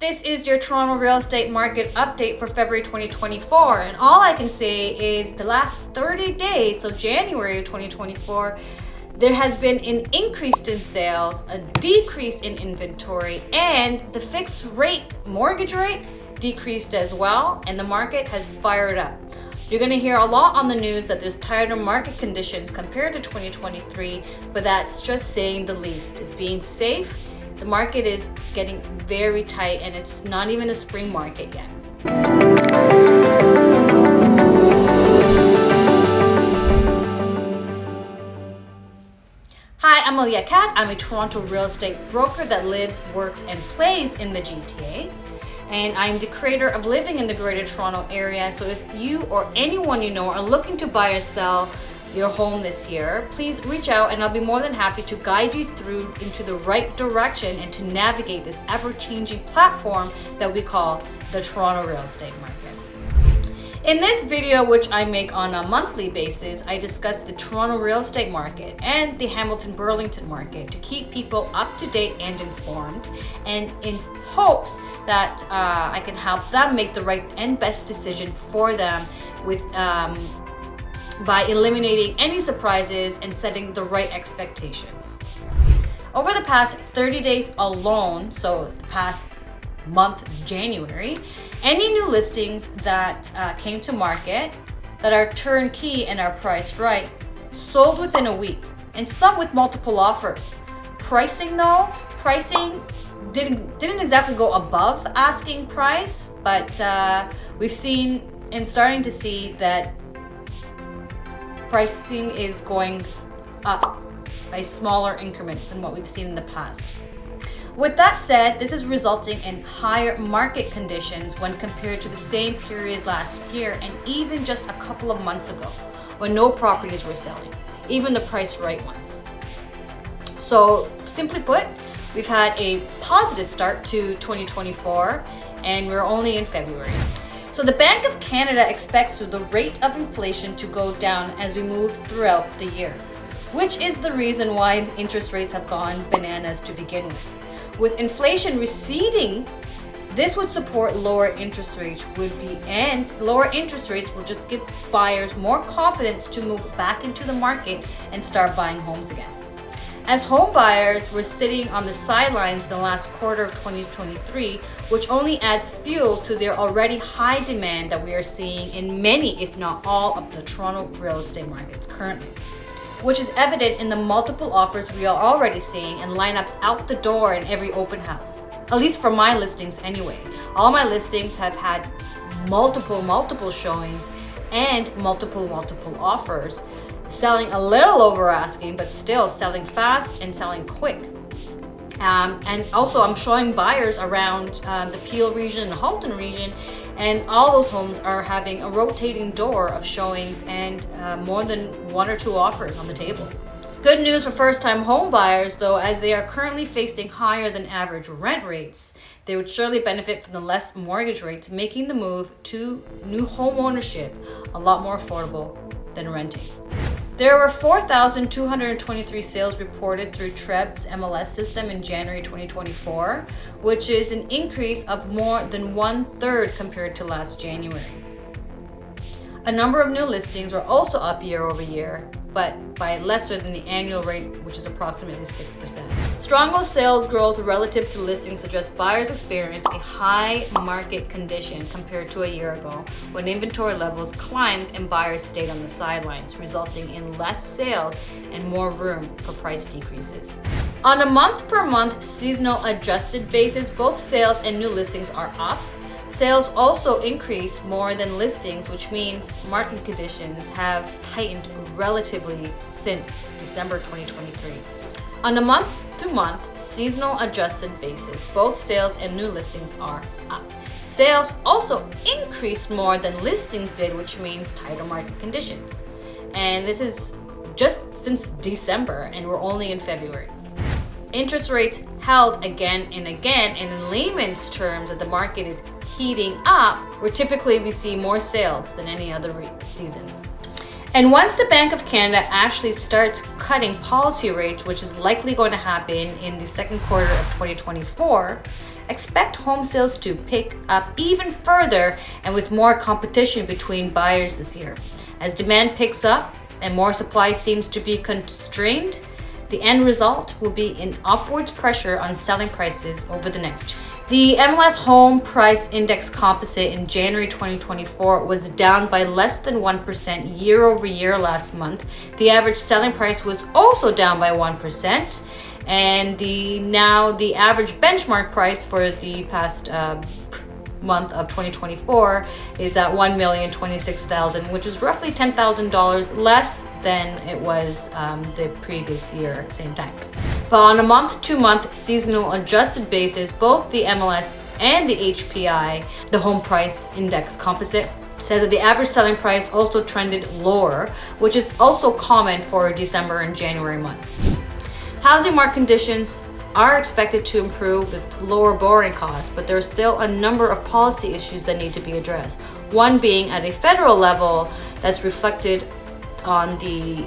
This is your Toronto real estate market update for February 2024. And all I can say is the last 30 days, so January 2024, there has been an increase in sales, a decrease in inventory, and the fixed rate, mortgage rate, decreased as well, and the market has fired up. You're going to hear a lot on the news that there's tighter market conditions compared to 2023, but that's just saying the least. It's being safe. The market is getting very tight, and it's not even a spring market yet. Hi, I'm Allia Akkad. I'm a Toronto real estate broker that lives, works, and plays in the GTA. And I'm the creator of Living in the Greater Toronto Area. So if you or anyone you know are looking to buy or sell your home this year, please reach out and I'll be more than happy to guide you through into the right direction and to navigate this ever-changing platform that we call the Toronto real estate market. In this video, which I make on a monthly basis, I discuss the Toronto real estate market and the Hamilton-Burlington market to keep people up to date and informed, and in hopes that I can help them make the right and best decision for them with by eliminating any surprises and setting the right expectations. Over the past 30 days alone, so the past month, January, any new listings that came to market that are turnkey and are priced right sold within a week, and some with multiple offers. Pricing didn't exactly go above asking price, but we've seen and starting to see that pricing is going up by smaller increments than what we've seen in the past. With that said, this is resulting in higher market conditions when compared to the same period last year and even just a couple of months ago when no properties were selling, even the priced right ones. So simply put, we've had a positive start to 2024 and we're only in February. So the Bank of Canada expects the rate of inflation to go down as we move throughout the year, which is the reason why interest rates have gone bananas to begin with. With inflation receding, this would support lower interest rates and lower interest rates will just give buyers more confidence to move back into the market and start buying homes again. As home buyers were sitting on the sidelines in the last quarter of 2023, which only adds fuel to their already high demand that we are seeing in many, if not all, of the Toronto real estate markets currently, which is evident in the multiple offers we are already seeing and lineups out the door in every open house. At least for my listings anyway. All my listings have had multiple showings and multiple offers, selling a little over asking, but still selling fast and selling quick. And also I'm showing buyers around the Peel region and Halton region, and all those homes are having a rotating door of showings and more than one or two offers on the table. Good news for first-time home buyers, though, as they are currently facing higher than average rent rates, they would surely benefit from the less mortgage rates, making the move to new home ownership a lot more affordable than renting. There were 4,223 sales reported through TREB's MLS system in January 2024, which is an increase of more than 1/3 compared to last January. A number of new listings were also up year over year, but by lesser than the annual rate, which is approximately 6%. Stronger sales growth relative to listings suggest buyers experienced a high market condition compared to a year ago, when inventory levels climbed and buyers stayed on the sidelines, resulting in less sales and more room for price decreases. On a month-per-month seasonal adjusted basis, both sales and new listings are up. Sales also increased more than listings, which means market conditions have tightened relatively since December 2023. On a month-to-month seasonal adjusted basis, both sales and new listings are up. Sales also increased more than listings did, which means tighter market conditions. And this is just since December, and we're only in February. Interest rates held again and again, and in layman's terms, that the market is heating up, where typically we see more sales than any other season. And once the Bank of Canada actually starts cutting policy rates, which is likely going to happen in the second quarter of 2024, expect home sales to pick up even further and with more competition between buyers this year. As demand picks up and more supply seems to be constrained, the end result will be an upwards pressure on selling prices over the next year. The MLS Home Price Index Composite in January 2024 was down by less than 1% year over year last month. The average selling price was also down by 1%. And the average benchmark price for the past month of 2024 is at $1,026,000, which is roughly $10,000 less than it was the previous year at the same time. But on a month-to-month seasonal adjusted basis, both the MLS and the HPI, the Home Price Index Composite, says that the average selling price also trended lower, which is also common for December and January months. Housing market conditions are expected to improve with lower borrowing costs, but there are still a number of policy issues that need to be addressed. One being at a federal level that's reflected on the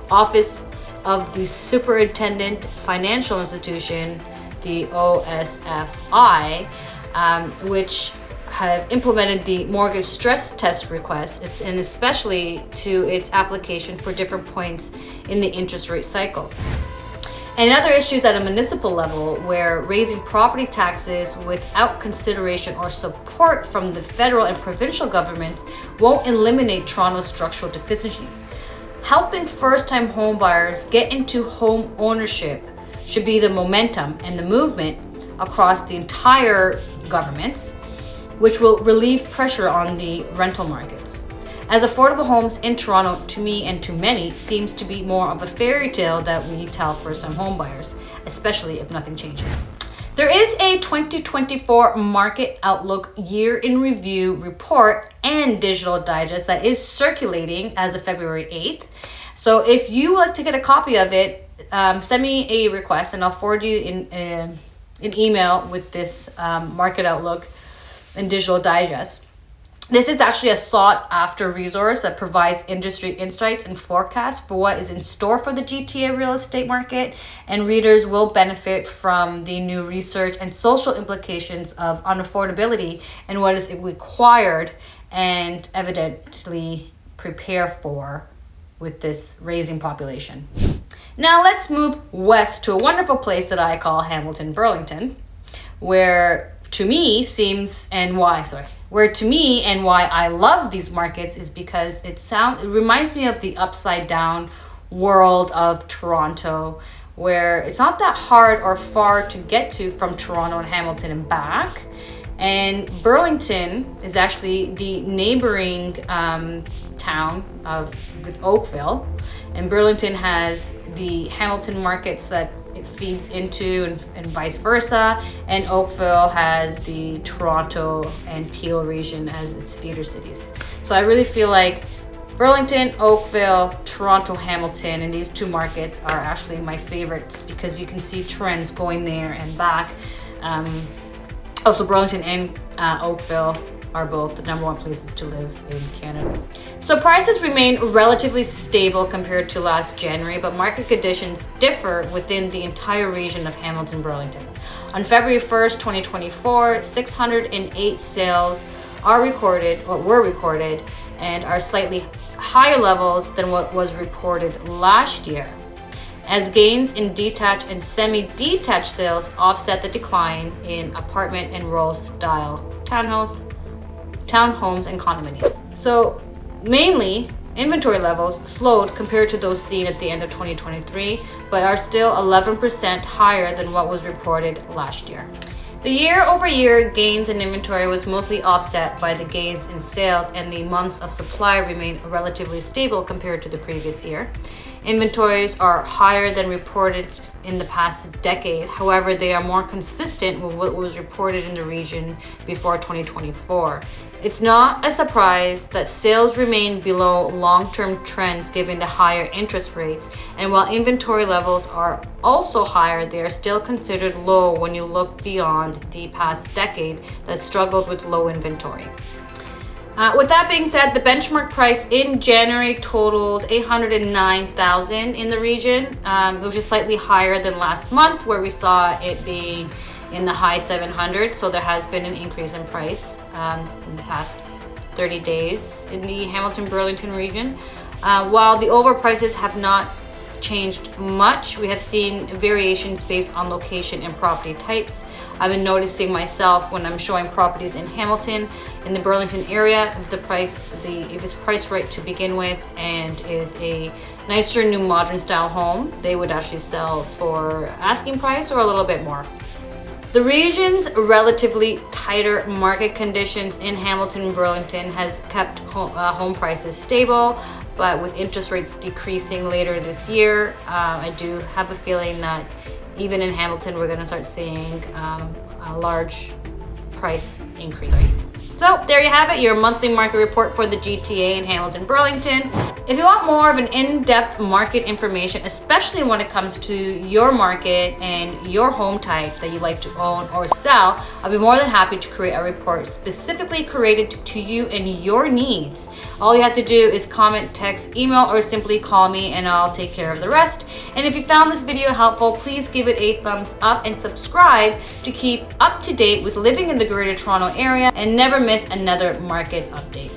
Office of the Superintendent Financial Institution, the OSFI, which have implemented the mortgage stress test request, and especially to its application for different points in the interest rate cycle. And other issues at a municipal level, where raising property taxes without consideration or support from the federal and provincial governments won't eliminate Toronto's structural deficiencies. Helping first-time home buyers get into home ownership should be the momentum and the movement across the entire government, which will relieve pressure on the rental markets. As affordable homes in Toronto, to me and to many, seems to be more of a fairy tale that we tell first-time home buyers, especially if nothing changes. There is a 2024 Market Outlook Year in Review report and digital digest that is circulating as of February 8th. So if you would like to get a copy of it, send me a request and I'll forward you an email with this Market Outlook and digital digest. This is actually a sought-after resource that provides industry insights and forecasts for what is in store for the GTA real estate market, and readers will benefit from the new research and social implications of unaffordability and what is required and evidently prepare for with this raising population. Now let's move west to a wonderful place that I call Hamilton-Burlington, where to me and why I love these markets is because it reminds me of the upside down world of Toronto, where it's not that hard or far to get to from Toronto and Hamilton and back. And Burlington is actually the neighboring town with Oakville, and Burlington has the Hamilton markets that it feeds into and vice versa, and Oakville has the Toronto and Peel region as its feeder cities. So I really feel like Burlington, Oakville, Toronto, Hamilton, and these two markets are actually my favorites because you can see trends going there and back. Also, Burlington and Oakville are both the number one places to live in Canada. So prices remain relatively stable compared to last January, but market conditions differ within the entire region of Hamilton-Burlington. On February 1st, 2024, 608 sales were recorded and are slightly higher levels than what was reported last year, as gains in detached and semi-detached sales offset the decline in apartment and row style townhomes and condominiums. So mainly, inventory levels slowed compared to those seen at the end of 2023, but are still 11% higher than what was reported last year. The year-over-year gains in inventory was mostly offset by the gains in sales, and the months of supply remained relatively stable compared to the previous year. Inventories are higher than reported in the past decade. However, they are more consistent with what was reported in the region before 2024. It's not a surprise that sales remain below long-term trends given the higher interest rates, and while inventory levels are also higher, they are still considered low when you look beyond the past decade that struggled with low inventory. With that being said, the benchmark price in January totaled $809,000 in the region, which is slightly higher than last month, where we saw it being in the high 700s. So there has been an increase in price in the past 30 days in the Hamilton-Burlington region. While the overall prices have not changed much, we have seen variations based on location and property types. I've been noticing myself when I'm showing properties in Hamilton, in the Burlington area, if it's priced right to begin with and is a nicer new modern style home, they would actually sell for asking price or a little bit more. The region's relatively tighter market conditions in Hamilton and Burlington has kept home prices stable, but with interest rates decreasing later this year, I do have a feeling that even in Hamilton, we're gonna start seeing a large price increase. So there you have it, your monthly market report for the GTA in Hamilton, Burlington. If you want more of an in-depth market information, especially when it comes to your market and your home type that you like to own or sell, I'll be more than happy to create a report specifically created to you and your needs. All you have to do is comment, text, email, or simply call me and I'll take care of the rest. And if you found this video helpful, please give it a thumbs up and subscribe to keep up to date with living in the Greater Toronto area and never miss another market update.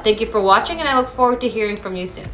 Thank you for watching, and I look forward to hearing from you soon.